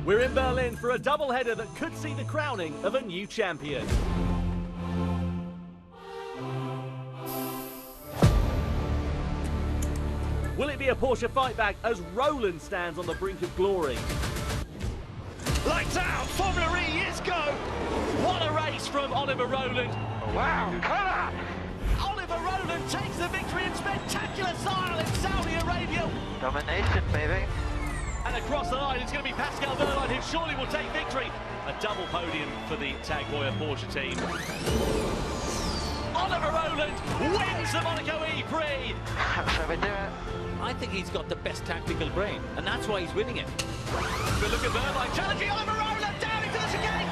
We're in Berlin for a double-header that could see the crowning of a new champion. Will it be a Porsche fight back as Roland stands on the brink of glory? Lights out, Formula E is go! What a race from Oliver Roland. Oh, wow. Oliver Roland takes the victory in spectacular style in Saudi Arabia. Domination, baby. And across the line, it's going to be Pascal Wehrlein who surely will take victory. A double podium for the Tag Heuer Porsche team. Oliver Roland wins the Monaco ePrix. Shall we do it? I think he's got the best tactical brain, and that's why he's winning it. Good look at Wehrlein challenging Oliver Roland down into the chicane.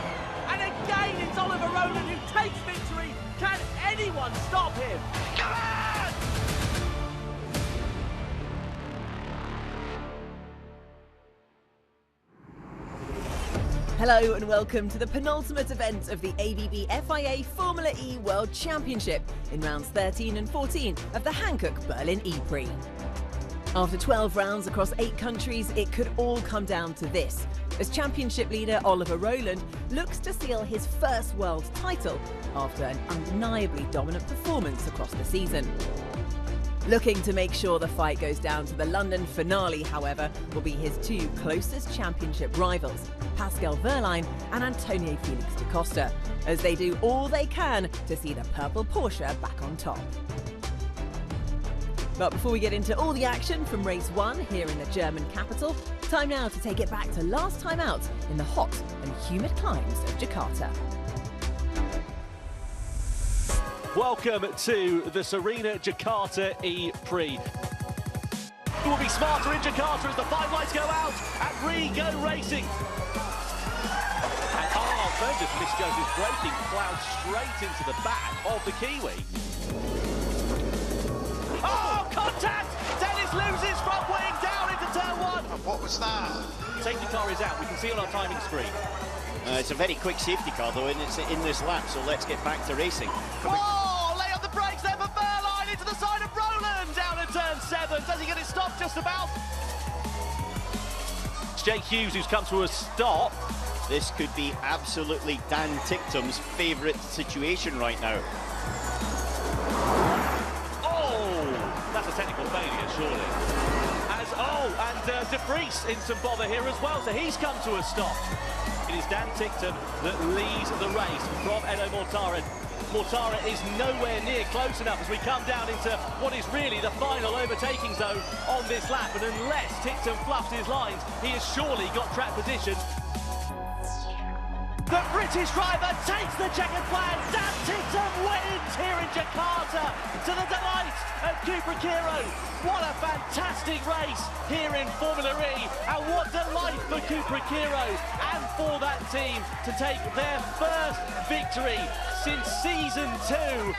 And again, it's Oliver Roland who takes victory. Can anyone stop him? Come on! Hello and welcome to the penultimate event of the ABB FIA Formula E World Championship in rounds 13 and 14 of the Hankook Berlin ePrix. After 12 rounds across 8 countries, it could all come down to this, as championship leader Oliver Roland looks to seal his first world title after an undeniably dominant performance across the season. Looking to make sure the fight goes down to the London finale, however, will be his two closest championship rivals, Pascal Wehrlein and Antonio Felix da Costa, as they do all they can to see the purple Porsche back on top. But before we get into all the action from race 1 here in the German capital, time now to take it back to last time out in the hot and humid climes of Jakarta. Welcome to the Serena Jakarta ePrix. It will be smarter in Jakarta as the 5 lights go out and re-go racing. And Fergus misjudged his braking, plowed straight into the back of the Kiwi. Oh, contact! Dennis loses front wing down into turn 1. What was that? Safety car is out, we can see on our timing screen. It's a very quick safety car though, and it's in this lap, so let's get back to racing. Oh, lay on the brakes there for Wehrlein into the side of Roland down at turn 7. Does he get it stopped just about? It's Jake Hughes who's come to a stop. This could be absolutely Dan Ticktum's favourite situation right now. Oh, that's a technical failure, surely. And De Vries in some bother here as well, so he's come to a stop. It is Dan Ticktum that leads the race from Edo Mortara. Mortara is nowhere near close enough as we come down into what is really the final overtaking zone on this lap, and unless Ticktum fluffs his lines, he has surely got track position. The British driver takes the checkered flag. Dan Ticktum wins here in Jakarta to the delight of Cupricero. What a fantastic race here in Formula E, and what delight for Cupricero and for that team to take their first victory since season 2.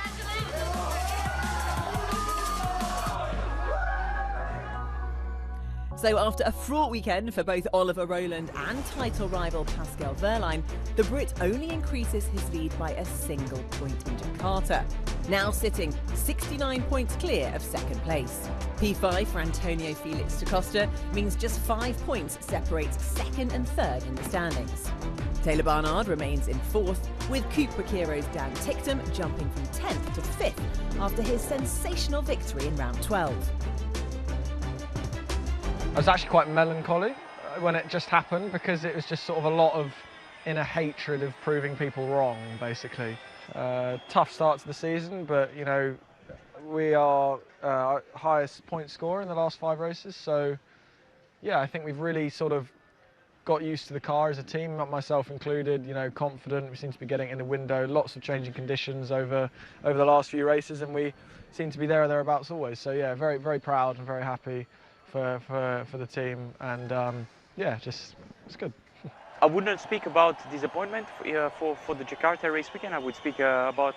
So after a fraught weekend for both Oliver Roland and title rival Pascal Wehrlein, the Brit only increases his lead by a single point in Jakarta, now sitting 69 points clear of second place. P5 for Antonio Felix da Costa means just 5 points separate second and third in the standings. Taylor Barnard remains in fourth, with Cupricero's Dan Ticktum jumping from 10th to 5th after his sensational victory in round 12. I was actually quite melancholy when it just happened, because it was just sort of a lot of inner hatred of proving people wrong, basically. Tough start to the season, but you know, we are our highest point scorer in the last 5 races, so yeah, I think we've really sort of got used to the car as a team, myself included, you know, confident. We seem to be getting in the window, lots of changing conditions over the last few races, and we seem to be there or thereabouts always. So yeah, very, very proud and very happy for the team, and yeah, just it's good. I would not speak about disappointment for the Jakarta race weekend. I would speak about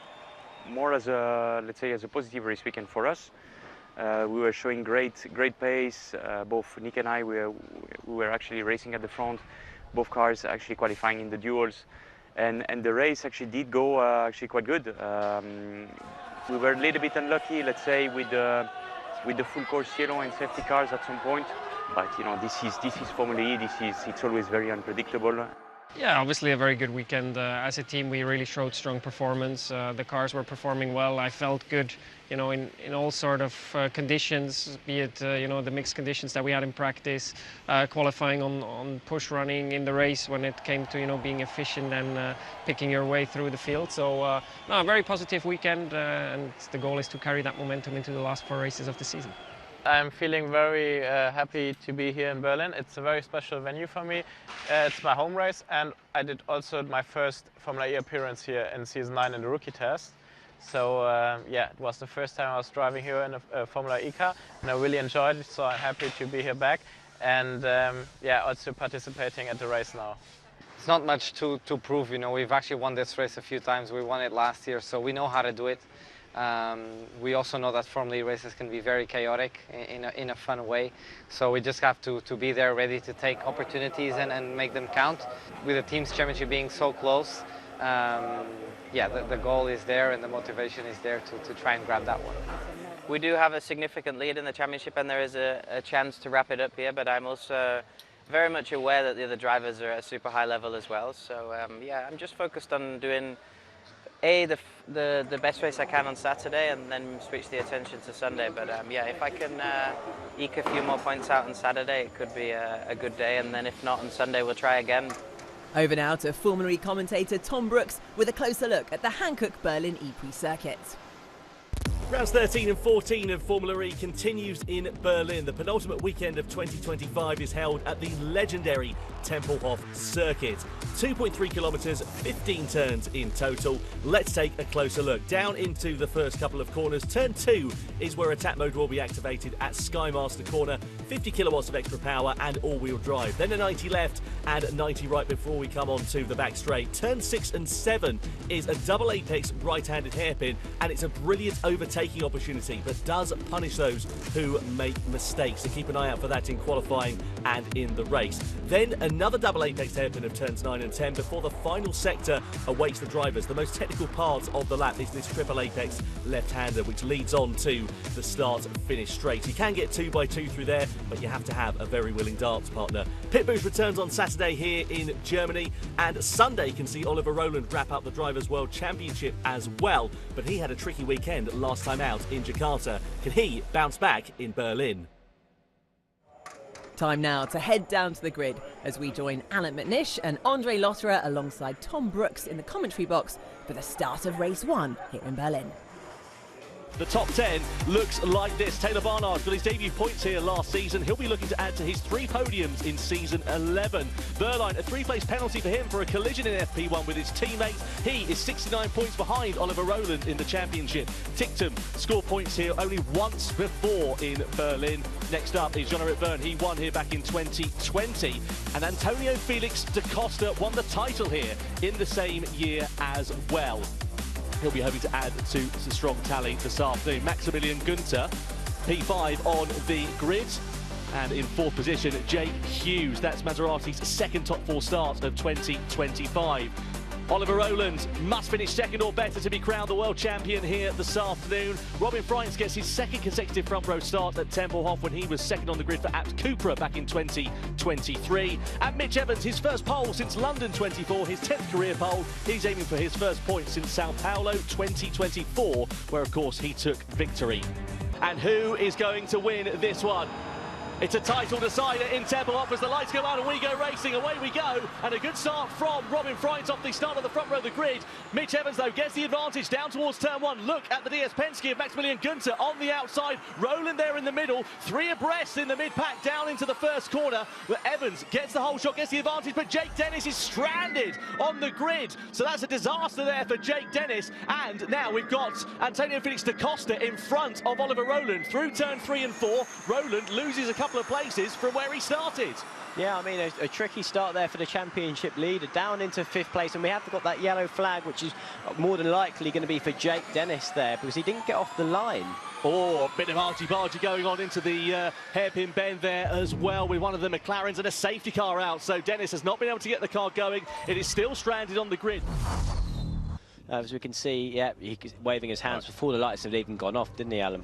more as a, let's say, as a positive race weekend for us. We were showing great pace. Both Nick and I, we were actually racing at the front. Both cars actually qualifying in the duels, and the race actually did go actually quite good. We were a little bit unlucky, let's say, with the full course yellow and safety cars at some point. But you know, this is Formula E. It's always very unpredictable. Yeah, obviously a very good weekend. As a team, we really showed strong performance. The cars were performing well. I felt good, you know, in all sort of conditions, be it you know, the mixed conditions that we had in practice, qualifying on push running in the race when it came to, you know, being efficient and picking your way through the field. So no, a very positive weekend, and the goal is to carry that momentum into the last 4 races of the season. I'm feeling very happy to be here in Berlin. It's a very special venue for me. It's my home race, and I did also my first Formula E appearance here in season 9 in the rookie test. So yeah, it was the first time I was driving here in a Formula E car, and I really enjoyed it, so I'm happy to be here back, and yeah, also participating at the race now. It's not much to prove, you know. We've actually won this race a few times. We won it last year, so we know how to do it. We also know that Formula E races can be very chaotic in a fun way, so we just have to be there ready to take opportunities and make them count. With the team's championship being so close, yeah, the goal is there and the motivation is there to try and grab that one. We do have a significant lead in the championship, and there is a chance to wrap it up here, but I'm also very much aware that the other drivers are at a super high level as well. So yeah, I'm just focused on doing the best race I can on Saturday, and then switch the attention to Sunday. But yeah, if I can eke a few more points out on Saturday, it could be a good day, and then if not on Sunday, we'll try again. Over now to Formula E commentator Tom Brooks with a closer look at the Hankook Berlin ePrix circuit. Rounds 13 and 14 of Formula E continues in Berlin. The penultimate weekend of 2025 is held at the legendary Tempelhof circuit. 2.3 kilometres, 15 turns in total. Let's take a closer look. Down into the first couple of corners. Turn 2 is where attack mode will be activated at Skymaster corner. 50 kilowatts of extra power and all-wheel drive. Then a 90 left and 90 right before we come on to the back straight. Turn 6 and 7 is a double apex right-handed hairpin, and it's a brilliant overtaking opportunity, but does punish those who make mistakes. So keep an eye out for that in qualifying and in the race. Then another double apex hairpin of turns 9 and 10 before the final sector awaits the drivers. The most technical part of the lap is this triple apex left-hander, which leads on to the start-finish straight. You can get 2x2 through there, but you have to have a very willing darts partner. Pit Boost returns on Saturday here in Germany, and Sunday can see Oliver Rowland wrap up the Drivers' World Championship as well, but he had a tricky weekend last time out in Jakarta. Can he bounce back in Berlin? Time now to head down to the grid as we join Alan McNish and Andre Lotterer alongside Tom Brooks in the commentary box for the start of race 1 here in Berlin. The top 10 looks like this. Taylor Barnard got his debut points here last season. He'll be looking to add to his 3 podiums in season 11. Berline, a 3-place penalty for him for a collision in FP1 with his teammates. He is 69 points behind Oliver Rowland in the championship. Ticktum scored points here only once before in Berlin. Next up is Jean-Eric Vergne. He won here back in 2020. And Antonio Felix da Costa won the title here in the same year as well. He'll be hoping to add to the strong tally this afternoon. Maximilian Günther, P5 on the grid. And in 4th position, Jake Hughes. That's Maserati's second top 4 start of 2025. Oliver Rowland must finish second or better to be crowned the world champion here this afternoon. Robin Freins gets his second consecutive front row start at Tempelhof when he was second on the grid for Abt Cupra back in 2023. And Mitch Evans, his first pole since London 24, his 10th career pole. He's aiming for his first point since Sao Paulo 2024, where of course he took victory. And who is going to win this one? It's a title decider in Tempelhof as the lights go out and we go racing. Away we go, and a good start from Robin Freins off the start of the front row of the grid. Mitch Evans, though, gets the advantage down towards turn 1. Look at the DS Penske of Maximilian Günther on the outside. Rowland there in the middle. 3 abreast in the mid-pack down into the first corner. But Evans gets the whole shot, gets the advantage, but Jake Dennis is stranded on the grid. So that's a disaster there for Jake Dennis. And now we've got Antonio Felix da Costa in front of Oliver Rowland through turn 3 and 4. Rowland loses a couple of places from where he started. Yeah, I mean, a tricky start there for the championship leader, down into 5th place, and we have got that yellow flag, which is more than likely going to be for Jake Dennis there, because he didn't get off the line. Oh, a bit of argy-bargy going on into the hairpin bend there as well, with one of the McLarens and a safety car out, so Dennis has not been able to get the car going. It is still stranded on the grid. As we can see, yeah, he's waving his hands before the lights have even gone off, didn't he, Alan?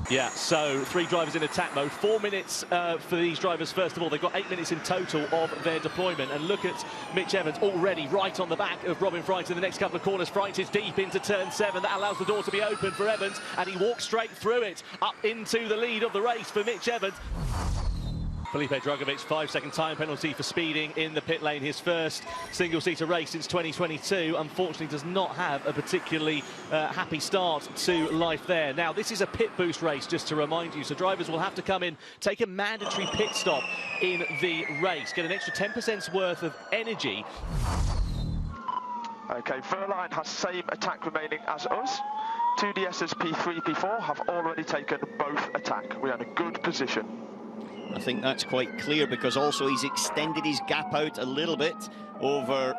Yeah, so 3 drivers in attack mode, 4 minutes for these drivers. First of all, they've got 8 minutes in total of their deployment. And look at Mitch Evans already right on the back of Robin Freins in the next couple of corners. Freins is deep into turn 7. That allows the door to be open for Evans, and he walks straight through it up into the lead of the race for Mitch Evans. Felipe Drugovich, 5-second time penalty for speeding in the pit lane. His first single-seater race since 2022. Unfortunately, does not have a particularly happy start to life there. Now, this is a pit boost race, just to remind you. So drivers will have to come in, take a mandatory pit stop in the race, get an extra 10% worth of energy. OK, Verline has same attack remaining as us. 2 DSs P3, P4 have already taken both attack. We're in a good position. I think that's quite clear, because also he's extended his gap out a little bit over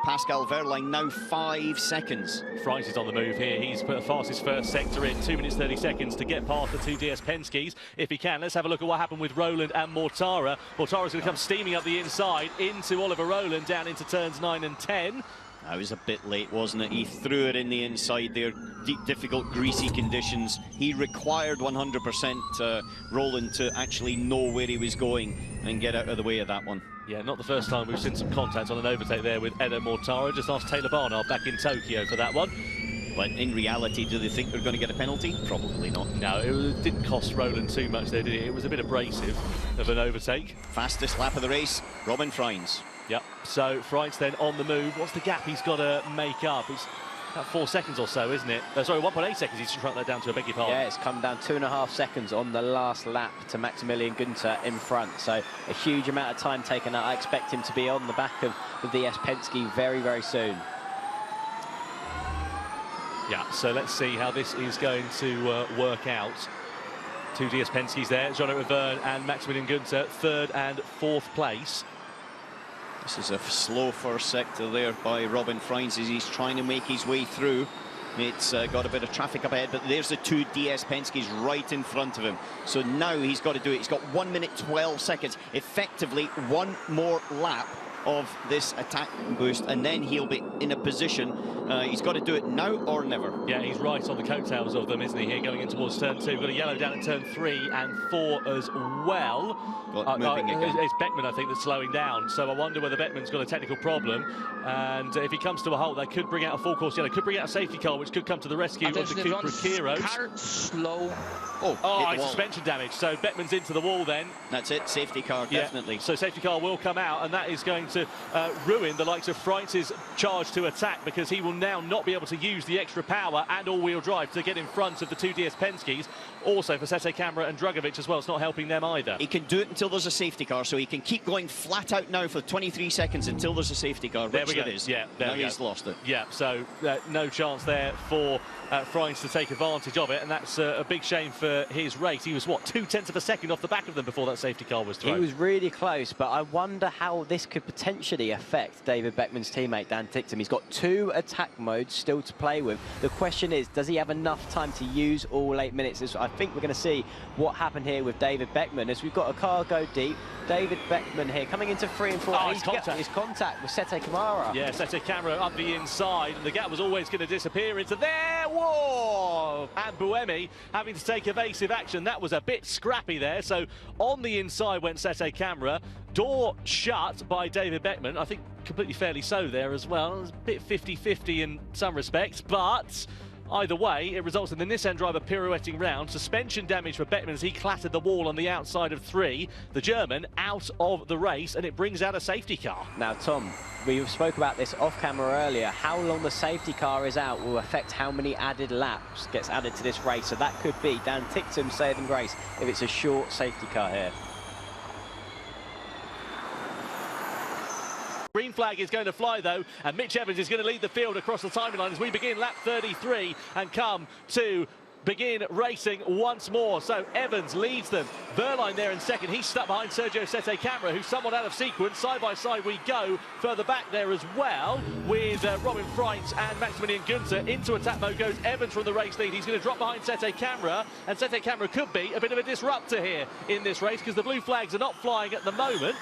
Pascal Verline, now 5 seconds. Freins is on the move here. He's put the fastest first sector in, 2 minutes 30 seconds to get past the 2 DS Penske's if he can. Let's have a look at what happened with Rowland and Mortara. Mortara's going to come steaming up the inside into Oliver Rowland down into turns 9 and 10. That was a bit late, wasn't it? He threw it in the inside there. Difficult, greasy conditions. He required 100% Rowland to actually know where he was going and get out of the way of that one. Yeah, not the first time we've seen some contact on an overtake there with Edo Mortara. Just ask Taylor Barnard back in Tokyo for that one. But in reality, do they think they're going to get a penalty? Probably not. No, it didn't cost Rowland too much there, did it? It was a bit abrasive of an overtake. Fastest lap of the race, Robin Freins. Yep, so Freins then on the move. What's the gap he's got to make up? It's about 4 seconds or so, isn't it? Sorry, 1.8 seconds. He's shrunk that down to, I beg your pardon. Yeah, it's come down 2.5 seconds on the last lap to Maximilian Günther in front. So a huge amount of time taken out. I expect him to be on the back of the DS Penske very, very soon. Yeah, so let's see how this is going to work out. 2 DS Penske's there, Jean-Eric Verne and Maximilian Günther, 3rd and 4th place. This is a slow first sector there by Robin Freins as he's trying to make his way through. It's got a bit of traffic up ahead, but there's the 2 DS Penske's right in front of him. So now he's got to do it. He's got 1 minute 12 seconds. Effectively, 1 more lap of this attack boost, and then he'll be in a position. He's got to do it now or never. Yeah, he's right on the coattails of them, isn't he, here going in towards turn 2. Got a yellow down at turn 3 and 4 as well. It's Beckman, I think, that's slowing down. So I wonder whether Beckman's got a technical problem. And if he comes to a halt, that could bring out a full course yellow. Could bring out a safety car, which could come to the rescue of the Cupra Kiros. Slow. It's suspension damage. So Beckman's into the wall then. That's it, safety car, definitely. So safety car will come out, and that is going to ruin the likes of Freins' charge to attack, because he will now not be able to use the extra power and all-wheel drive to get in front of the 2 DS Penske's. Also for Sete Camara and Drugovich as well, it's not helping them either. He can do it until there's a safety car, so he can keep going flat out now for 23 seconds until there's a safety car, which there is. Yeah, now he's lost it. Yeah, so no chance there for Freins to take advantage of it, and that's a big shame for his race. He was, what, 0.2 of a second off the back of them before that safety car was thrown. He was really close, but I wonder how this could potentially affect David Beckman's teammate, Dan Ticktum. He's got 2 attack modes still to play with. The question is, does he have enough time to use all 8 minutes? I think we're going to see what happened here with David Beckman, as we've got a car go deep. David Beckman here coming into 3 and 4. His contact with Sete Camara. Yeah, Sete Camara up the inside, and the gap was always going to disappear into there. Whoa! And Buemi having to take evasive action. That was a bit scrappy there. So on the inside went Sete Camara. Door shut by David Beckman. I think completely fairly so there as well. It was a bit 50-50 in some respects, but either way, it results in the Nissan driver pirouetting round. Suspension damage for Beckman as he clattered the wall on the outside of 3. The German out of the race, and it brings out a safety car. Now, Tom, we spoke about this off camera earlier. How long the safety car is out will affect how many added laps gets added to this race. So that could be Dan Ticktum's saving grace if it's a short safety car here. Green flag is going to fly, though, and Mitch Evans is going to lead the field across the timeline as we begin lap 33 and come to begin racing once more. So Evans leads them. Verline there in second. He's stuck behind Sergio Sete Camara, who's somewhat out of sequence. Side by side we go. Further back there as well with Robin Freins and Maximilian Günther. Into attack mode goes Evans from the race lead. He's going to drop behind Sete Camara, and Sete Camara could be a bit of a disruptor here in this race, because the blue flags are not flying at the moment.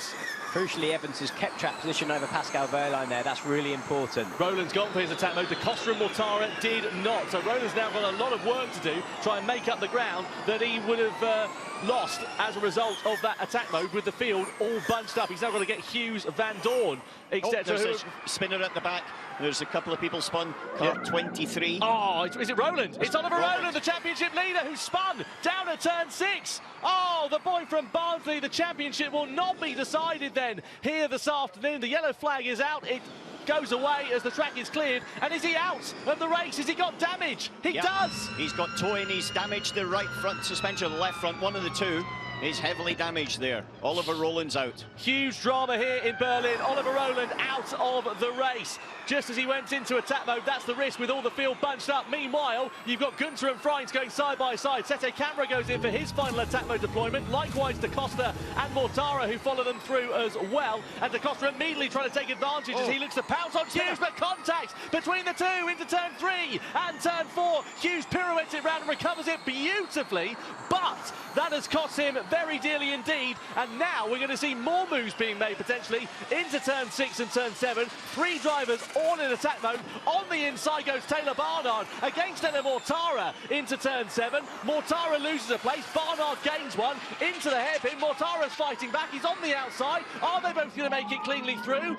Crucially, Evans has kept track position over Pascal Verline there. That's really important. Rowland's gone for his attack mode. De Costa and Mortara did not. So Rowland's now got a lot of work to do. do, try and make up the ground that he would have lost as a result of that attack mode with the field all bunched up. He's now got to get Hughes, Van Dorn, etc. There's a spinner at the back. There's a couple of people spun. Car 23. Oh, is it Rowland? It's Oliver Rowland, the championship leader, who spun down at turn 6. Oh, the boy from Barnsley, the championship will not be decided then here this afternoon. The yellow flag is out. It goes away as the track is cleared. And is he out of the race? Has he got damage? He does. He's got towing. He's damaged the right front suspension, the left front. One of the two is heavily damaged there. Oliver Rowland's out. Huge drama here in Berlin. Oliver Rowland out of the race. Just as he went into attack mode, that's the risk with all the field bunched up. Meanwhile, you've got Gunter and Freins going side by side. Sete Camera goes in for his final attack mode deployment. Likewise, Da Costa and Mortara, who follow them through as well. And Da Costa immediately trying to take advantage as he looks to pounce on Hughes, but contact between the two into turn 3 and turn 4. Hughes pirouettes it round and recovers it beautifully, but that has cost him very dearly indeed. And now we're going to see more moves being made potentially into turn 6 and turn 7. 3 drivers all in attack mode. On the inside goes Taylor Barnard against Ella Mortara into turn 7. Mortara loses a place. Barnard gains one into the hairpin. Mortara's fighting back. He's on the outside. Are they both going to make it cleanly through?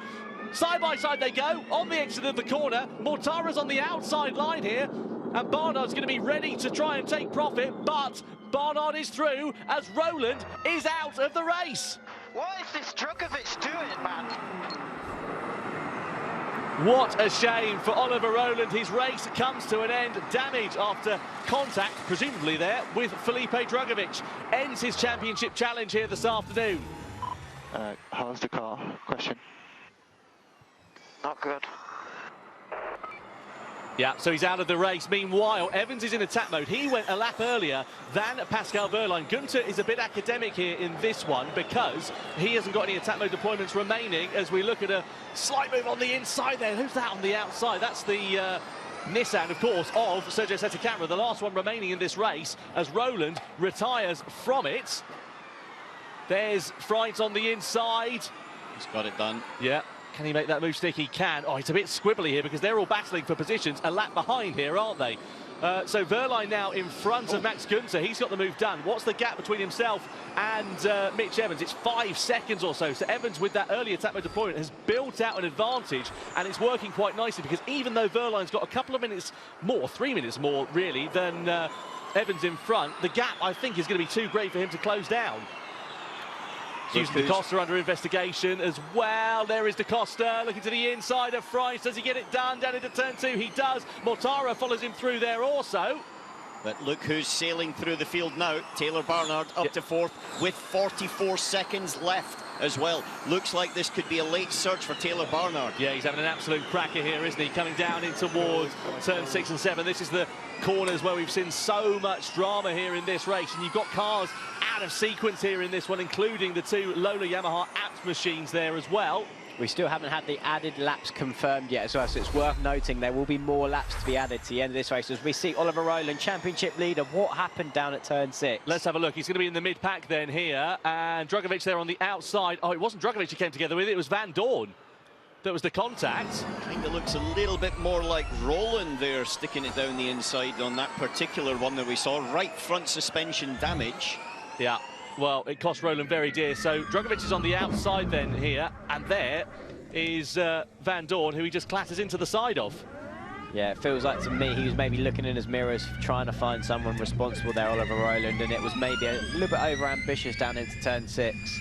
Side by side they go on the exit of the corner. Mortara's on the outside line here, and Barnard's going to be ready to try and take profit, but Barnard is through as Rowland is out of the race. What is this Djokovic doing, man? What a shame for Oliver Rowland. His race comes to an end. Damage after contact, presumably there, with Felipe Drugovich. Ends his championship challenge here this afternoon. How's the car? Question. Not good. Yeah, so he's out of the race. Meanwhile, Evans is in attack mode. He went a lap earlier than Pascal Wehrlein. Gunter is a bit academic here in this one because he hasn't got any attack mode deployments remaining as we look at a slight move on the inside there. Who's that on the outside? That's the Nissan, of course, of Sergio Sette Camera, the last one remaining in this race as Rowland retires from it. There's Freins on the inside. He's got it done. Yeah. Can he make that move stick? He can. Oh, it's a bit squibbly here because they're all battling for positions a lap behind here, aren't they? So Wehrlein now in front of Max Gunter. He's got the move done. What's the gap between himself and Mitch Evans? It's 5 seconds or so. So Evans, with that early attack mode deployment, has built out an advantage, and it's working quite nicely because even though Wehrlein's got a couple of minutes more, 3 minutes more really, than Evans in front, the gap, I think, is going to be too great for him to close down. Hughes and Da Costa under investigation as well. There is Da Costa looking to the inside of Freins. Does he get it done down into turn 2? He does. Mortara follows him through there also. But look who's sailing through the field now. Taylor Barnard up to 4th with 44 seconds left as well. Looks like this could be a late search for Taylor Barnard. Yeah, he's having an absolute cracker here, isn't he? Coming down in towards turn 6 and 7. This is the corners where we've seen so much drama here in this race, and you've got cars out of sequence here in this one, including the 2 Lola Yamaha Apps machines there as well. We still haven't had the added laps confirmed yet as well, so it's worth noting there will be more laps to be added to the end of this race as we see Oliver Rowland, championship leader. What happened down at turn 6? Let's have a look. He's going to be in the mid-pack then here, and Drugovich there on the outside. Oh, it wasn't Drugovich he came together with, it was Van Dorn that was the contact. Kind of looks a little bit more like Rowland there, sticking it down the inside on that particular one that we saw. Right front suspension damage. Yeah, well, it cost Rowland very dear. So Drugovich is on the outside then here, and there is Van Dorn, who he just clatters into the side of. Yeah, it feels like to me he was maybe looking in his mirrors trying to find someone responsible there, Oliver Rowland, and it was maybe a little bit over-ambitious down into turn 6.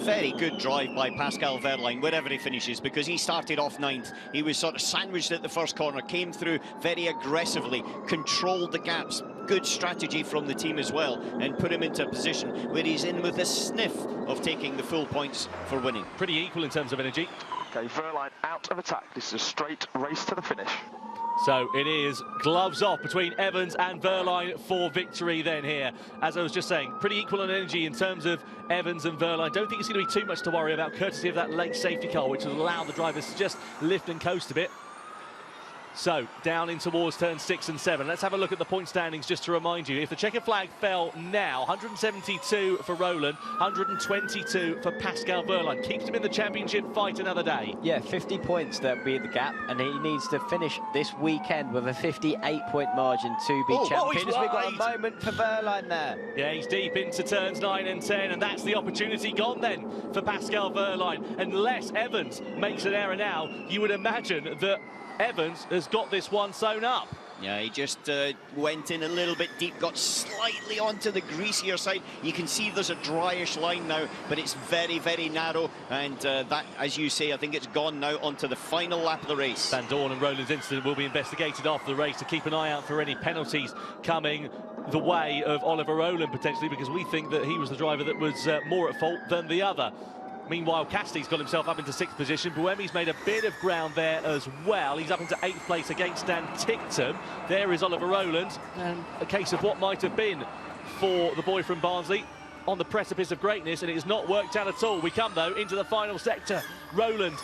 Very good drive by Pascal Wehrlein, wherever he finishes, because he started off 9th. He was sort of sandwiched at the first corner, came through very aggressively, controlled the gaps. Good strategy from the team as well, and put him into a position where he's in with a sniff of taking the full points for winning. Pretty equal in terms of energy. Okay, Wehrlein out of attack. This is a straight race to the finish. So it is gloves off between Evans and Wehrlein for victory then here. As I was just saying, pretty equal on energy in terms of Evans and Wehrlein. Don't think it's going to be too much to worry about, courtesy of that late safety car, which will allow the drivers to just lift and coast a bit. So, down in towards turns 6 and 7. Let's have a look at the point standings just to remind you. If the checkered flag fell now, 172 for Roland, 122 for Pascal Wehrlein. Keeps him in the championship fight another day. Yeah, 50 points that'll be the gap, and he needs to finish this weekend with a 58-point margin to be champion. We've got a moment for Wehrlein there. Yeah, he's deep into turns 9 and 10, and that's the opportunity gone then for Pascal Wehrlein. Unless Evans makes an error now, you would imagine that Evans has got this one sewn up. Yeah, he just went in a little bit deep, got slightly onto the greasier side. You can see there's a dryish line now, but it's very, very narrow. And that, as you say, I think it's gone now onto the final lap of the race. Van Dorn and Roland's incident will be investigated after the race to keep an eye out for any penalties coming the way of Oliver Roland, potentially, because we think that he was the driver that was more at fault than the other. Meanwhile, Casti's got himself up into 6th position. Buemi's made a bit of ground there as well. He's up into 8th place against Dan Ticktum. There is Oliver Roland, and a case of what might have been for the boy from Barnsley on the precipice of greatness, and it has not worked out at all. We come, though, into the final sector. Roland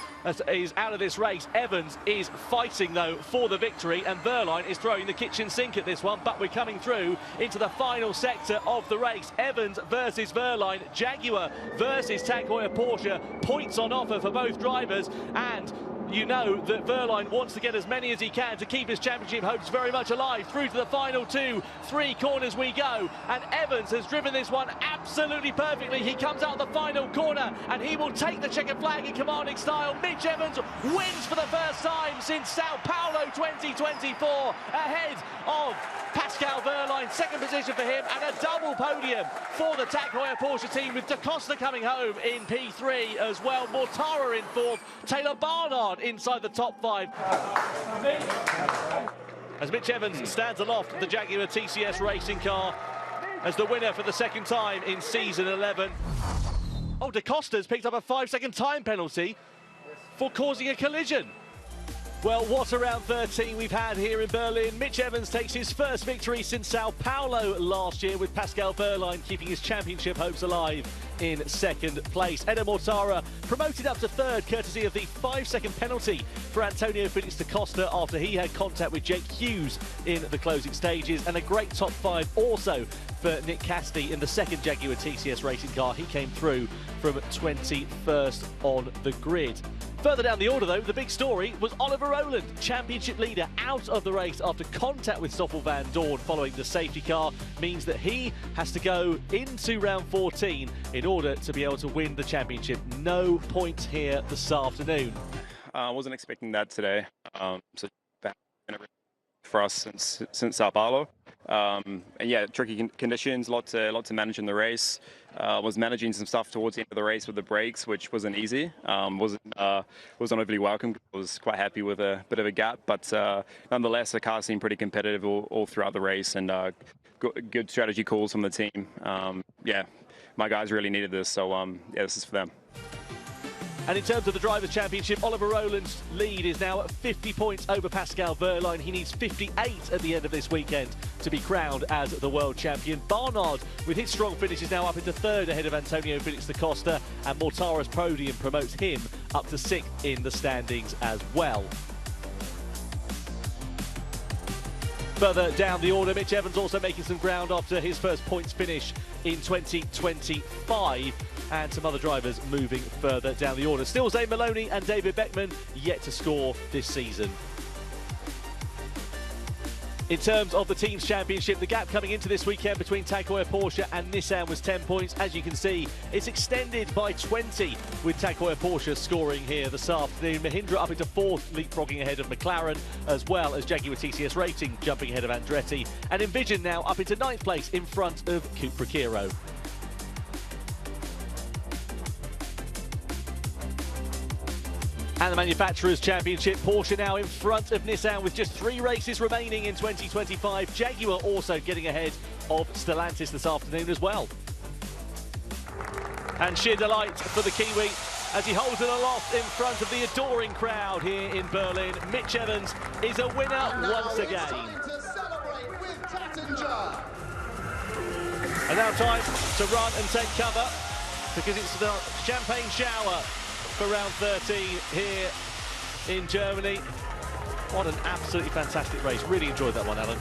is out of this race. Evans is fighting, though, for the victory, and Wehrlein is throwing the kitchen sink at this one, but we're coming through into the final sector of the race. Evans versus Wehrlein, Jaguar versus Tag Heuer Porsche. Points on offer for both drivers, and you know that Wehrlein wants to get as many as he can to keep his championship hopes very much alive. Through to the final 2-3 corners we go, and Evans has driven this one absolutely perfectly. He comes out the final corner, and he will take the checkered flag in commanding style. Mitch Evans wins for the first time since Sao Paulo 2024, ahead of Pascal Wehrlein. 2nd position for him, and a double podium for the Tag Heuer Porsche team, with Da Costa coming home in P3 as well. Mortara in 4th, Taylor Barnard inside the top 5. As Mitch Evans stands aloft the Jaguar TCS racing car as the winner for the 2nd time in season 11. Oh, Da Costa's picked up a 5-second time penalty for causing a collision. Well, what a round 13 we've had here in Berlin. Mitch Evans takes his first victory since Sao Paulo last year, with Pascal Wehrlein keeping his championship hopes alive in 2nd place. Edo Mortara promoted up to 3rd, courtesy of the 5-second penalty for Antonio Felix da Costa after he had contact with Jake Hughes in the closing stages. And a great top 5 also for Nick Casti in the 2nd Jaguar TCS racing car. He came through from 21st on the grid. Further down the order, though, the big story was Oliver Roland, championship leader, out of the race after contact with Stoffel Van Dorn following the safety car. Means that he has to go into round 14 in order to be able to win the championship. No points here this afternoon. I wasn't expecting that today. So for us since Sao Paulo. And yeah, tricky conditions, lot to manage in the race. Was managing some stuff towards the end of the race with the brakes, which wasn't easy. Wasn't overly welcome. I was quite happy with a bit of a gap, but nonetheless, the car seemed pretty competitive all throughout the race, and good strategy calls from the team. Yeah, my guys really needed this, so yeah, this is for them. And in terms of the Drivers' Championship, Oliver Roland's lead is now at 50 points over Pascal Wehrlein. He needs 58 at the end of this weekend to be crowned as the world champion. Barnard, with his strong finish, is now up into 3rd ahead of Antonio Felix da Costa, and Mortara's podium promotes him up to 6th in the standings as well. Further down the order, Mitch Evans also making some ground after his first points finish in 2025. And some other drivers moving further down the order. Still Zane Maloney and David Beckman yet to score this season. In terms of the Teams Championship, the gap coming into this weekend between Tag Heuer Porsche and Nissan was 10 points. As you can see, it's extended by 20 with Tag Heuer Porsche scoring here this afternoon. Mahindra up into 4th, leapfrogging ahead of McLaren, as well as Jaguar TCS Racing jumping ahead of Andretti. And Envision now up into 9th place in front of Cupra Kiro. And the Manufacturers' Championship, Porsche now in front of Nissan with just 3 races remaining in 2025. Jaguar also getting ahead of Stellantis this afternoon as well. And sheer delight for the Kiwi as he holds it aloft in front of the adoring crowd here in Berlin. Mitch Evans is a winner once again. And now time to run and take cover, because it's the champagne shower for round 13 here in Germany. What an absolutely fantastic race. Really enjoyed that one, Alan.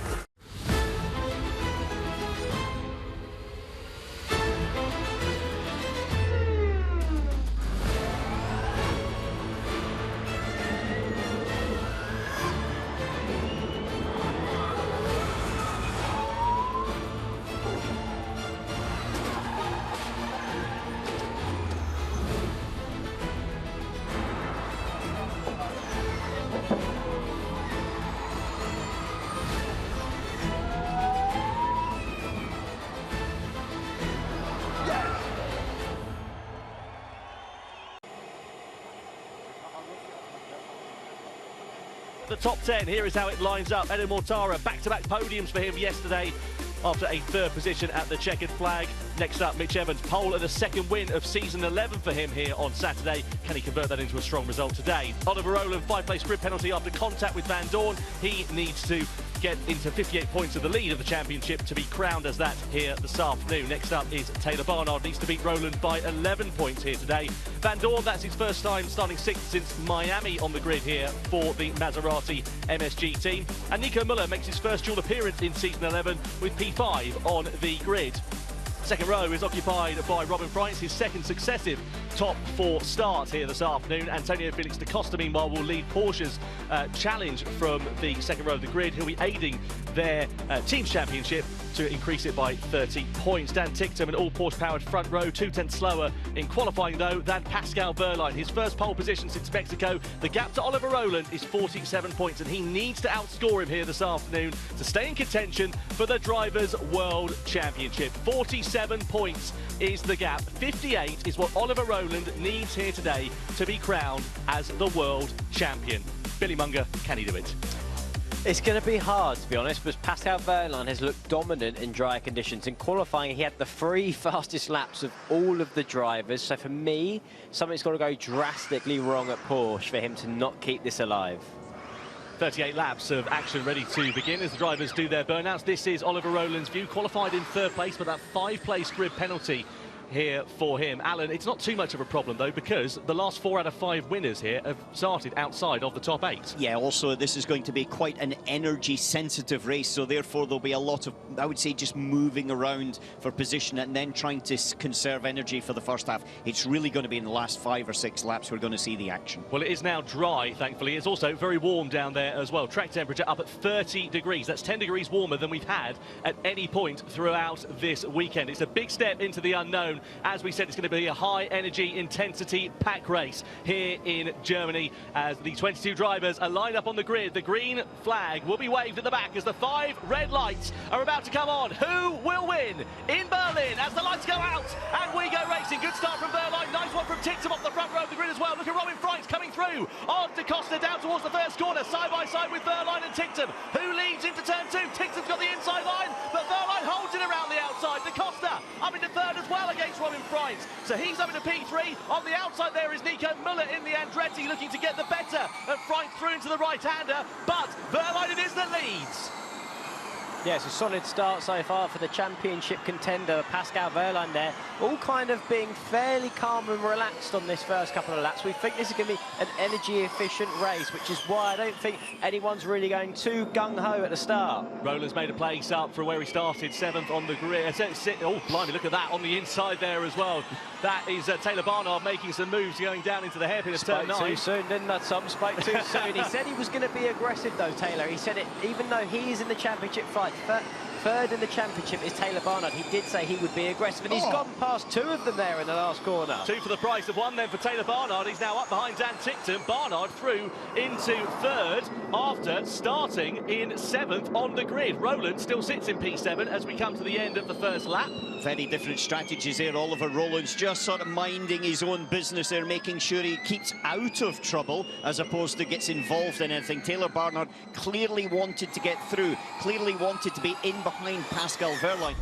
The top 10, here is how it lines up. Eden Mortara, back-to-back podiums for him yesterday after a third position at the checkered flag. Next up, Mitch Evans, pole and a second win of season 11 for him here on Saturday. Can he convert that into a strong result today? Oliver Rowland, 5-place grid penalty after contact with Van Dorn. He needs to get into 58 points of the lead of the championship to be crowned as that here this afternoon. Next up is Taylor Barnard, needs to beat Rowland by 11 points here today. Van Dorn, that's his first time starting sixth since Miami on the grid here for the Maserati MSG team. And Nico Müller makes his first dual appearance in season 11 with P5 on the grid. Second row is occupied by Robin Freitz, his second successive top four start here this afternoon. Antonio Felix da Costa, meanwhile, will lead Porsche's challenge from the second row of the grid. He'll be aiding their team's championship to increase it by 30 points. Dan Ticktum, an all-Porsche-powered front row, 2/10 slower in qualifying, though, than Pascal Wehrlein. His first pole position since Mexico. The gap to Oliver Rowland is 47 points, and he needs to outscore him here this afternoon to stay in contention for the Drivers' World Championship. 47 points is the gap. 58 is what Oliver Rowland needs here today to be crowned as the world champion. Billy Munger, can he do it? It's going to be hard, to be honest, because Pascal Wehrlein has looked dominant in dry conditions. In qualifying, he had the 3 fastest laps of all of the drivers. So for me, something's got to go drastically wrong at Porsche for him to not keep this alive. 38 laps of action ready to begin as the drivers do their burnouts. This is Oliver Rowland's view, qualified in third place, but that 5-place grid penalty here for him. Alan, it's not too much of a problem, though, because the last 4 out of 5 winners here have started outside of the top 8. Yeah, also, this is going to be quite an energy-sensitive race, so therefore there'll be a lot of, I would say, just moving around for position and then trying to conserve energy for the first half. It's really going to be in the last 5 or 6 laps we're going to see the action. Well, it is now dry, thankfully. It's also very warm down there as well. Track temperature up at 30 degrees. That's 10 degrees warmer than we've had at any point throughout this weekend. It's a big step into the unknown. As we said, it's going to be a high energy intensity pack race here in Germany as the 22 drivers are lined up on the grid. The green flag will be waved at the back as the 5 red lights are about to come on. Who will win in Berlin as the lights go out? And we go racing. Good start from Wehrlein. Nice one from Ticktum off the front row of the grid as well. Look at Robin Freitz coming through on Da Costa down towards the first corner, side by side with Wehrlein and Ticktum. Who leads into turn 2? Ticktum's got the inside line, but Wehrlein holds it around the outside. Da Costa up into third as well against Robin Freitz. So he's up into P3. On the outside there is Nico Müller in the Andretti looking to get the better of Freitz through into the right-hander, but Wehrlein it is that leads. Yeah, it's a solid start so far for the championship contender, Pascal Wehrlein there, all kind of being fairly calm and relaxed on this first couple of laps. We think this is going to be an energy-efficient race, which is why I don't think anyone's really going too gung-ho at the start. Rowland's made a place up from where he started, 7th on the grid. Oh, blimey, look at that on the inside there as well. That is Taylor Barnard making some moves going down into the hairpin of turn 9. Spoke too soon, didn't I, Tom? Spoke too soon. He said he was going to be aggressive, though, Taylor. He said it, even though he is in the championship fight. Third in the championship is Taylor Barnard. He did say he would be aggressive, and he's gone past 2 of them there in the last corner. 2 for the price of 1 then for Taylor Barnard. He's now up behind Dan Ticktum. Barnard through into third after starting in 7th on the grid. Rowland still sits in P7 as we come to the end of the first lap. Very different strategies there. Oliver Rowland's just sort of minding his own business there, making sure he keeps out of trouble as opposed to gets involved in anything. Taylor Barnard clearly wanted to get through, clearly wanted to be in behind Pascal Wehrlein.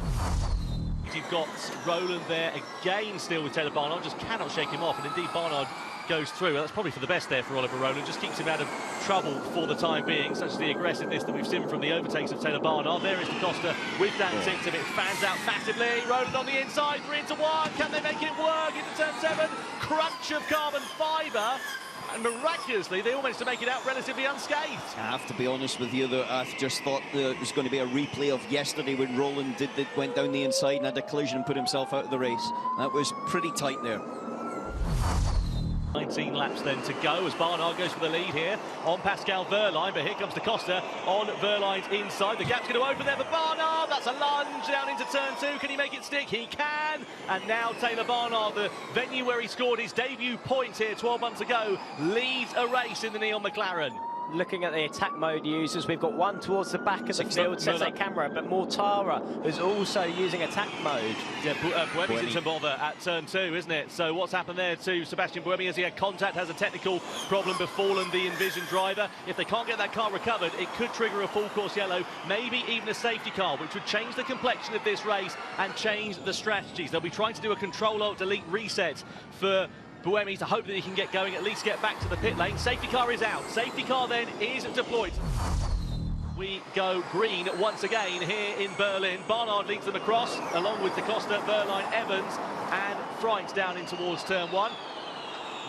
You've got Rowland there again still with Taylor Barnard, just cannot shake him off, and indeed Barnard goes through. That's probably for the best there for Oliver Rowland, just keeps him out of trouble for the time being, such as the aggressiveness that we've seen from the overtakes of Taylor Barnard. There is Da Costa with Dan Ticktum. It fans out massively. Rowland on the inside, 3 into 1. Can they make it work into turn 7? Crunch of carbon fibre. And miraculously, they all managed to make it out relatively unscathed. I have to be honest with you, though, I just thought there was going to be a replay of yesterday when Roland went down the inside and had a collision and put himself out of the race. That was pretty tight there. 19 laps then to go as Barnard goes for the lead here on Pascal Wehrlein, but here comes Da Costa on Wehrlein's inside. The gap's going to open there for Barnard. That's a lunge down into turn 2. Can he make it stick? He can. And now Taylor Barnard, the venue where he scored his debut points here 12 months ago, leads a race in the Neon McLaren. Looking at the attack mode users, we've got one towards the back of the field, sets a camera, but Mortara is also using attack mode. Yeah, Buemi's in some bother at turn 2, isn't it? So what's happened there to Sebastian Buemi? As he had contact, has a technical problem befallen the Envision driver. If they can't get that car recovered, it could trigger a full course yellow, maybe even a safety car, which would change the complexion of this race and change the strategies. They'll be trying to do a control-alt-delete reset for Buemi to hope that he can get going, at least get back to the pit lane. Safety car is out. Safety car then is deployed. We go green once again here in Berlin. Barnard leads them across, along with Da Costa, Wehrlein, Evans, and Freitz down in towards turn 1.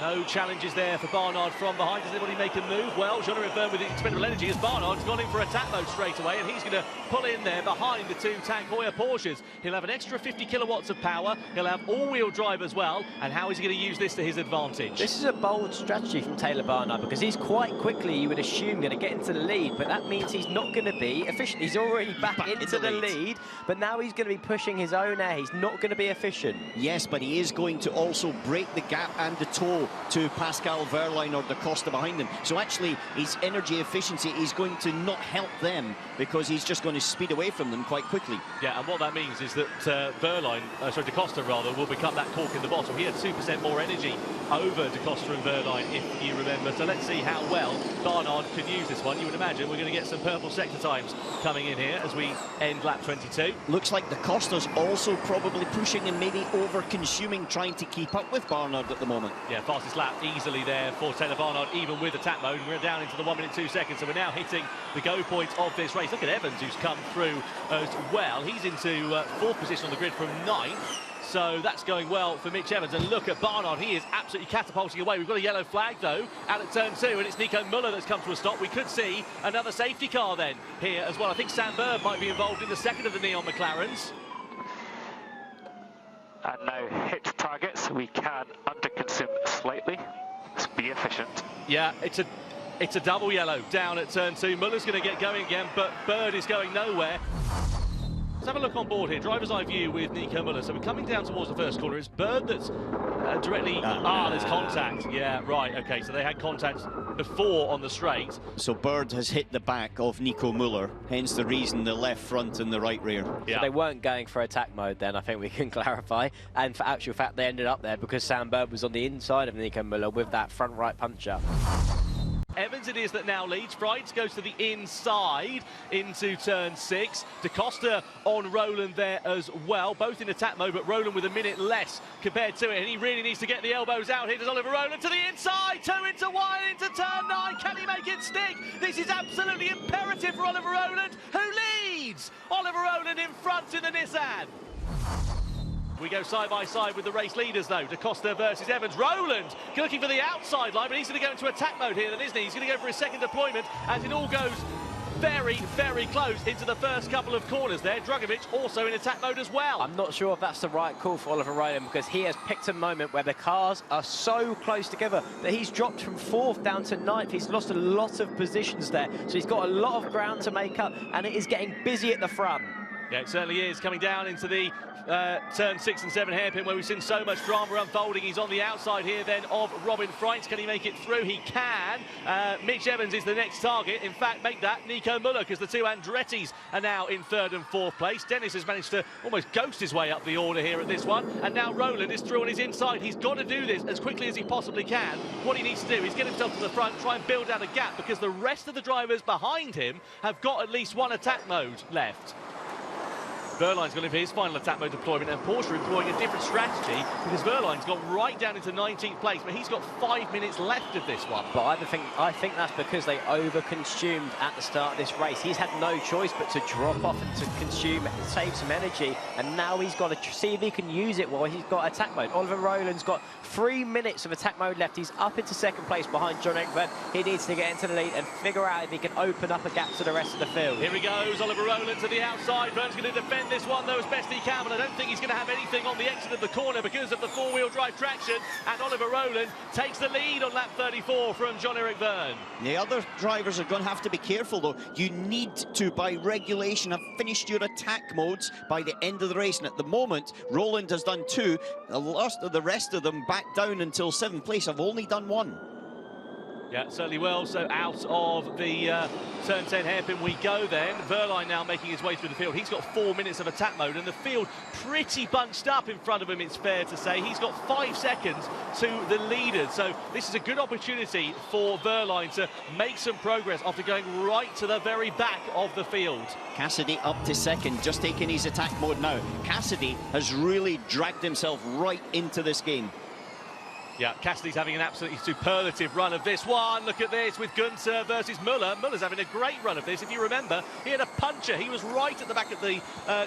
No challenges there for Barnard from behind. Does anybody make a move? Well, Jean-Eric Vergne with the expendable energy as Barnard's gone in for attack mode straight away, and he's going to pull in there behind the two Tag Heuer Porsches. He'll have an extra 50 kilowatts of power. He'll have all-wheel drive as well. And how is he going to use this to his advantage? This is a bold strategy from Taylor Barnard because he's quite quickly, you would assume, going to get into the lead, but that means he's not going to be efficient. He's already back into the lead, but now he's going to be pushing his own air. He's not going to be efficient. Yes, but he is going to also break the gap and the toe to Pascal Wehrlein or Da Costa behind him. So actually, his energy efficiency is going to not help them because he's just going to speed away from them quite quickly. Yeah, and what that means is that Da Costa rather, will become that cork in the bottle. He had 2% more energy over Da Costa and Wehrlein, if you remember. So let's see how well Barnard can use this one. You would imagine we're going to get some purple sector times coming in here as we end lap 22. Looks like Da Costa's also probably pushing and maybe over-consuming, trying to keep up with Barnard at the moment. Yeah, fastest lap easily there for Taylor Barnard, even with attack mode. We're down into the 1 minute 2 seconds, so we're now hitting the go point of this race. Look at Evans, who's come through as well. He's into 4th position on the grid from 9th. So that's going well for Mitch Evans. And look at Barnard, he is absolutely catapulting away. We've got a yellow flag, though, out at turn 2, and it's Nico Müller that's come to a stop. We could see another safety car then here as well. I think Sam Bird might be involved in the second of the Neon McLarens. And now hit targets. We can underconsume slightly. Let's be efficient. Yeah, it's a double yellow down at turn 2. Muller's going to get going again, but Bird is going nowhere. Let's have a look on board here. Driver's eye view with Nico Müller. So we're coming down towards the first corner. It's Bird that's directly... there's contact. Yeah, right, OK. So they had contact before on the straight. So Bird has hit the back of Nico Müller, hence the reason the left front and the right rear. Yeah. So they weren't going for attack mode then, I think we can clarify. And for actual fact, they ended up there because Sam Bird was on the inside of Nico Müller with that front right puncher. Evans it is that now leads. Freitz goes to the inside into turn 6. Da Costa on Roland there as well, both in attack mode, but Roland with a minute less compared to it, and he really needs to get the elbows out. Here does Oliver Roland to the inside, 2 into 1 into turn 9. Can he make it stick? This is absolutely imperative for Oliver Roland, who leads. Oliver Roland in front in the Nissan. We go side by side with the race leaders, though. Da Costa versus Evans. Roland looking for the outside line, but he's going to go into attack mode here, then, isn't he? He's going to go for his second deployment as it all goes very, very close into the first couple of corners there. Drugovic also in attack mode as well. I'm not sure if that's the right call for Oliver Roland because he has picked a moment where the cars are so close together that he's dropped from 4th down to 9th. He's lost a lot of positions there, so he's got a lot of ground to make up, and it is getting busy at the front. Yeah, it certainly is. Coming down into the turn 6 and 7 hairpin where we've seen so much drama unfolding. He's on the outside here then of Robin Freitz. Can he make it through? He can. Mitch Evans is the next target. In fact, make that Nico Müller, because the two Andrettis are now in 3rd and 4th place. Dennis has managed to almost ghost his way up the order here at this one. And now Roland is through on his inside. He's got to do this as quickly as he possibly can. What he needs to do is get himself to the front, try and build out a gap, because the rest of the drivers behind him have got at least one attack mode left. Verline's gone in for his final attack mode deployment, and Porsche employing a different strategy because Verline's got right down into 19th place, but he's got 5 minutes left of this one. But I think that's because they over-consumed at the start of this race. He's had no choice but to drop off and to consume, save some energy, and now he's got to see if he can use it while he's got attack mode. Oliver Rowland's got 3 minutes of attack mode left. He's up into second place behind John Ekberg. He needs to get into the lead and figure out if he can open up a gap to the rest of the field. Here he goes, Oliver Rowland to the outside. Vern's going to defend this one though as best he can, but I don't think he's going to have anything on the exit of the corner because of the four-wheel drive traction, and Oliver Rowland takes the lead on lap 34 from Jean-Eric Verne. The other drivers are going to have to be careful though. You need to, by regulation, have finished your attack modes by the end of the race, and at the moment Rowland has done 2. The rest of them back down until 7th place have only done 1. Yeah, certainly will. So out of the turn 10 hairpin we go then. Verline now making his way through the field. He's got 4 minutes of attack mode, and the field pretty bunched up in front of him, it's fair to say. He's got 5 seconds to the leaders. So this is a good opportunity for Verline to make some progress after going right to the very back of the field. Cassidy up to second, just taking his attack mode now. Cassidy has really dragged himself right into this game. Yeah, Cassidy's having an absolutely superlative run of this one. Look at this with Gunther versus Muller. Muller's having a great run of this. If you remember, he had a puncher. He was right at the back of the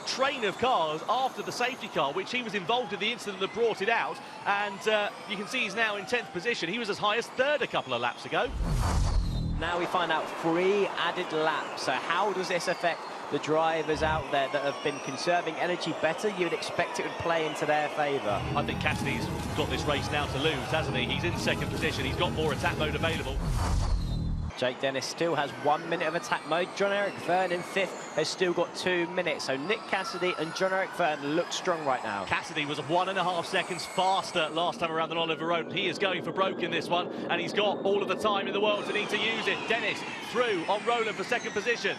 train of cars after the safety car, which he was involved in the incident that brought it out. And you can see he's now in 10th position. He was as high as 3rd a couple of laps ago. Now we find out 3 added laps. So how does this affect the drivers out there that have been conserving energy better? You'd expect it would play into their favour. I think Cassidy's got this race now to lose, hasn't he? He's in 2nd position. He's got more attack mode available. Jake Dennis still has 1 minute of attack mode. Jean-Eric Verne in 5th has still got 2 minutes. So Nick Cassidy and Jean-Eric Verne look strong right now. Cassidy was 1.5 seconds faster last time around than Oliver Rowland. He is going for broke in this one, and he's got all of the time in the world to need to use it. Dennis through on Rowland for 2nd position.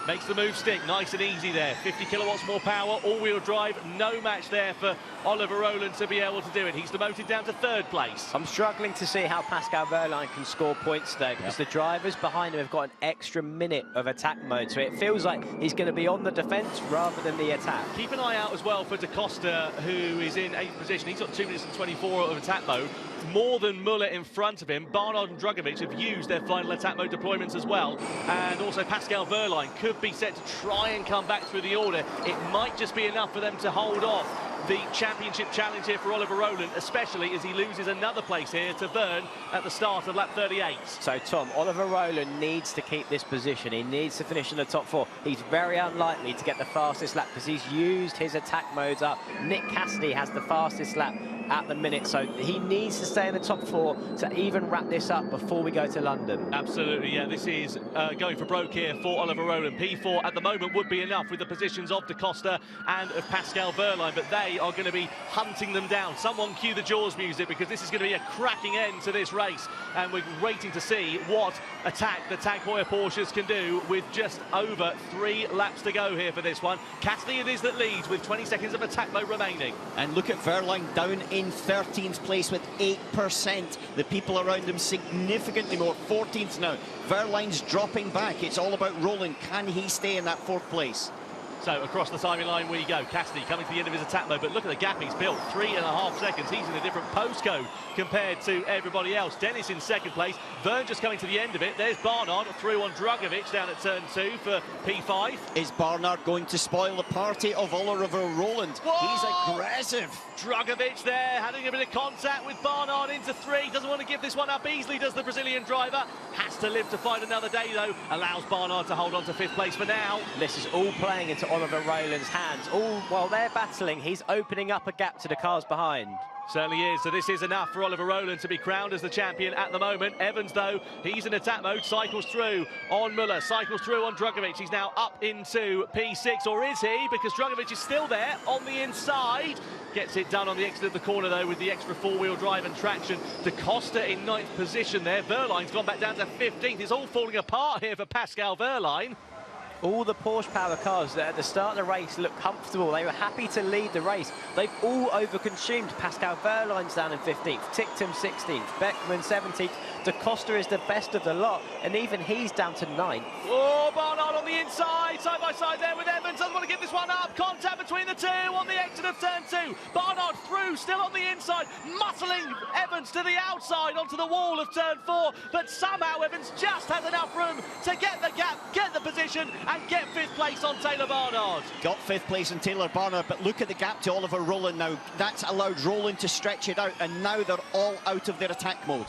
Makes the move stick, nice and easy there. 50 kilowatts more power, all-wheel drive, no match there for Oliver Rowland to be able to do it. He's demoted down to 3rd place. I'm struggling to see how Pascal Verline can score points today because the drivers behind him have got an extra minute of attack mode, so it feels like he's going to be on the defence rather than the attack. Keep an eye out as well for Da Costa, who is in 8th position. He's got 2 minutes and 24 of attack mode, more than Muller in front of him. Barnard and Drugovic have used their final attack mode deployments as well, and also Pascal Verline could be set to try and come back through the order. It might just be enough for them to hold off the championship challenge here for Oliver Rowland, especially as he loses another place here to Verne at the start of lap 38. So Tom, Oliver Rowland needs to keep this position. He needs to finish in the top 4. He's very unlikely to get the fastest lap because he's used his attack modes up. Nick Cassidy has the fastest lap at the minute, so he needs to stay in the top 4 to even wrap this up before we go to London. Absolutely, yeah, this is going for broke here for Oliver Rowland. P4 at the moment would be enough with the positions of Da Costa and of Pascal Verline, but they are going to be hunting them down. Someone cue the Jaws music because this is going to be a cracking end to this race, and we're waiting to see what attack the Tag Heuer Porsches can do with just over 3 laps to go here for this one. Cassidy it is that leads with 20 seconds of attack mode remaining. And look at Verline down in 13th place with 8%. The people around him significantly more. 14th now. Verline's dropping back. It's all about Rowland. Can he stay in that 4th place? So across the timing line we go. Cassidy coming to the end of his attack mode, but look at the gap he's built. 3.5 seconds. He's in a different postcode compared to everybody else. Dennis in 2nd place. Verne just coming to the end of it. There's Barnard through on Drugovic down at turn 2 for P5. Is Barnard going to spoil the party of Oliver Rowland? Whoa! He's aggressive. Drugovic there having a bit of contact with Barnard into 3. Doesn't want to give this one up easily, does the Brazilian driver. Has to live to fight another day though. Allows Barnard to hold on to 5th place for now. This is all playing into Oliver Rowland's hands. All while they're battling, he's opening up a gap to the cars behind. Certainly is, so this is enough for Oliver Rowland to be crowned as the champion at the moment. Evans, though, he's in attack mode, cycles through on Muller, cycles through on Drugovic. He's now up into P6, or is he? Because Drugovic is still there on the inside. Gets it done on the exit of the corner, though, with the extra 4-wheel drive and traction. Da Costa in 9th position there. Verline's gone back down to 15th. It's all falling apart here for Pascal Verline. All the Porsche Power cars that at the start of the race looked comfortable. They were happy to lead the race. They've all overconsumed. Pascal Wehrlein's down in 15th, Ticktum 16th, Beckman 17th. Da Costa is the best of the lot, and even he's down to 9th. Oh, Barnard on the inside, side by side there with Evans. Doesn't want to give this one up. Contact between the two on the exit of turn 2. Barnard through, still on the inside, muscling Evans to the outside onto the wall of turn 4. But somehow Evans just has enough room to get the gap, get the position, and get 5th place on Taylor Barnard. Got 5th place on Taylor Barnard, but look at the gap to Oliver Rowland now. That's allowed Rowland to stretch it out, and now they're all out of their attack mode.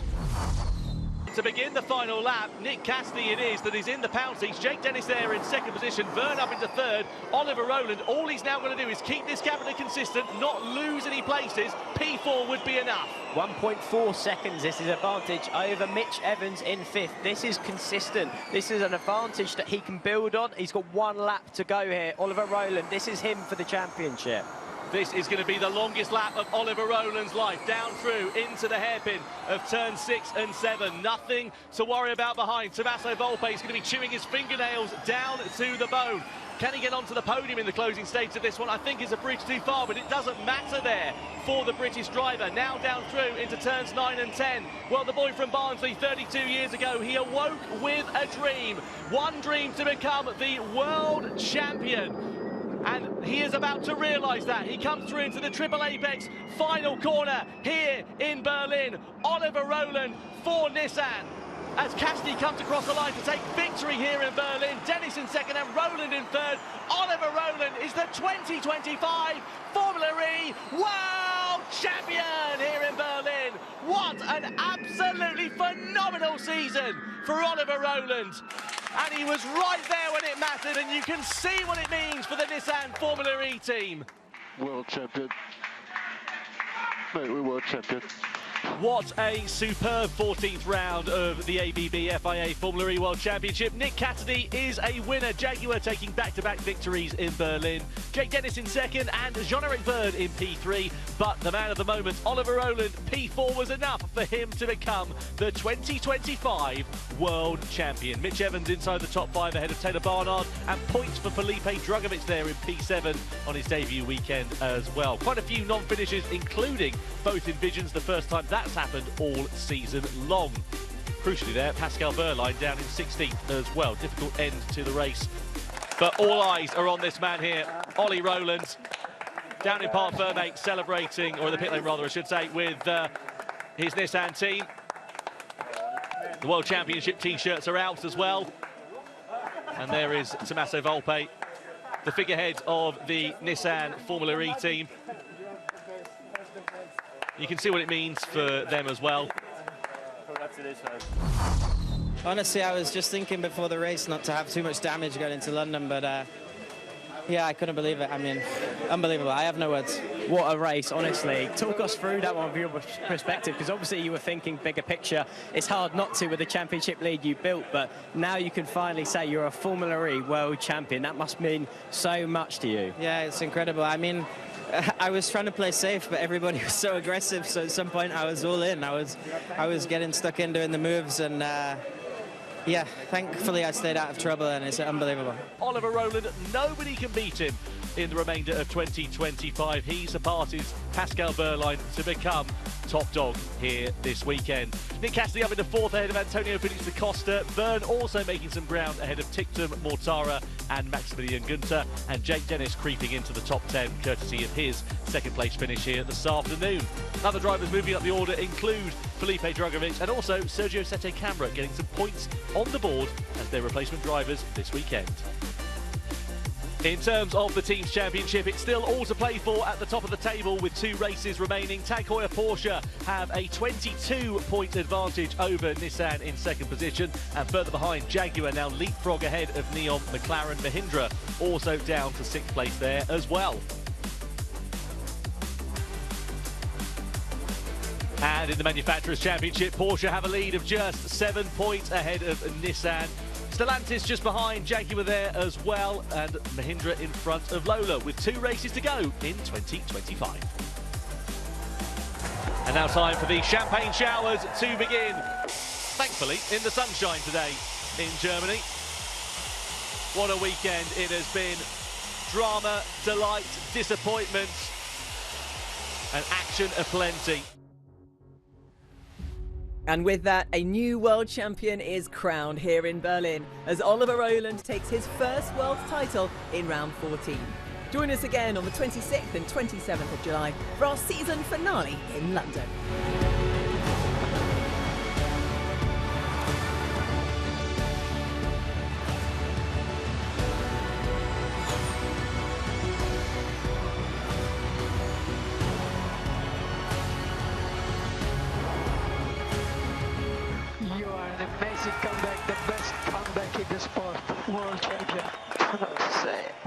To begin the final lap, Nick Cassidy it is that is in the pound seats. Jake Dennis there in 2nd position, Verne up into 3rd, Oliver Rowland. All he's now going to do is keep this gap consistent, not lose any places. P4 would be enough. 1.4 seconds, this is advantage over Mitch Evans in 5th. This is consistent. This is an advantage that he can build on. He's got 1 lap to go here. Oliver Rowland, this is him for the championship. This is going to be the longest lap of Oliver Rowland's life, down through into the hairpin of turn 6 and 7. Nothing to worry about behind. Tommaso Volpe is going to be chewing his fingernails down to the bone. Can he get onto the podium in the closing stage of this one? I think it's a bridge too far, but it doesn't matter there for the British driver. Now down through into turns 9 and 10. Well, the boy from Barnsley 32 years ago, he awoke with a dream. One dream to become the world champion. And he is about to realise that. He comes through into the Triple Apex final corner here in Berlin. Oliver Rowland for Nissan. As Cassidy comes across the line to take victory here in Berlin. Dennis in 2nd and Rowland in 3rd. Oliver Rowland is the 2025 Formula E World Champion here in Berlin. What an absolutely phenomenal season for Oliver Rowland. And he was right there when it mattered, and you can see what it means for the Nissan Formula E team. World champion. Mate, we're world champion. What a superb 14th round of the ABB FIA Formula E World Championship. Nick Cassidy is a winner. Jaguar taking back-to-back victories in Berlin. Jake Dennis in 2nd and Jean-Eric Verne in P3. But the man of the moment, Oliver Rowland, P4 was enough for him to become the 2025 World Champion. Mitch Evans inside the top 5 ahead of Taylor Barnard, and points for Felipe Drugovich there in P7 on his debut weekend as well. Quite a few non-finishes, including both in Visions, the first time that's happened all season long. Crucially there, Pascal Wehrlein down in 16th as well. Difficult end to the race. But all eyes are on this man here, Ollie Rowland, down in Parc Fermé, celebrating, or in the pit lane rather I should say, with his Nissan team. The World Championship t-shirts are out as well. And there is Tommaso Volpe, the figurehead of the Nissan Formula E team. You can see what it means for them as well. Honestly, I was just thinking before the race not to have too much damage going into London, but yeah, I couldn't believe it. I mean, unbelievable. I have no words. What a race, honestly. Talk us through that one from your perspective, because obviously you were thinking bigger picture. It's hard not to with the championship lead you built, but now you can finally say you're a Formula E world champion. That must mean so much to you. Yeah, it's incredible. I mean, I was trying to play safe, but everybody was so aggressive, so at some point I was all in. I was getting stuck in doing the moves, and yeah, thankfully I stayed out of trouble, and it's unbelievable. Oliver Rowland, nobody can beat him in the remainder of 2025. He surpasses Pascal Wehrlein to become top dog here this weekend. Nick Cassidy up into 4th ahead of Antonio Felix da Costa. Verne also making some ground ahead of Ticktum, Mortara and Maximilian Günther. And Jake Dennis creeping into the top 10 courtesy of his 2nd place finish here this afternoon. Other drivers moving up the order include Felipe Drugovich and also Sergio Sette Camara getting some points on the board as their replacement drivers this weekend. In terms of the Teams Championship, it's still all to play for at the top of the table with 2 races remaining. Tag Heuer Porsche have a 22-point advantage over Nissan in 2nd position, and further behind, Jaguar now leapfrog ahead of Neon McLaren. Mahindra also down to 6th place there as well. And in the Manufacturers' Championship, Porsche have a lead of just 7 points ahead of Nissan. Stellantis just behind, Jaguar there as well, and Mahindra in front of Lola with 2 races to go in 2025. And now time for the champagne showers to begin, thankfully in the sunshine today in Germany. What a weekend it has been. Drama, delight, disappointment, and action aplenty. And with that, a new world champion is crowned here in Berlin as Oliver Rowland takes his first world title in round 14. Join us again on the 26th and 27th of July for our season finale in London. You are an amazing comeback, the best comeback in the sport, world champion. I cannot say.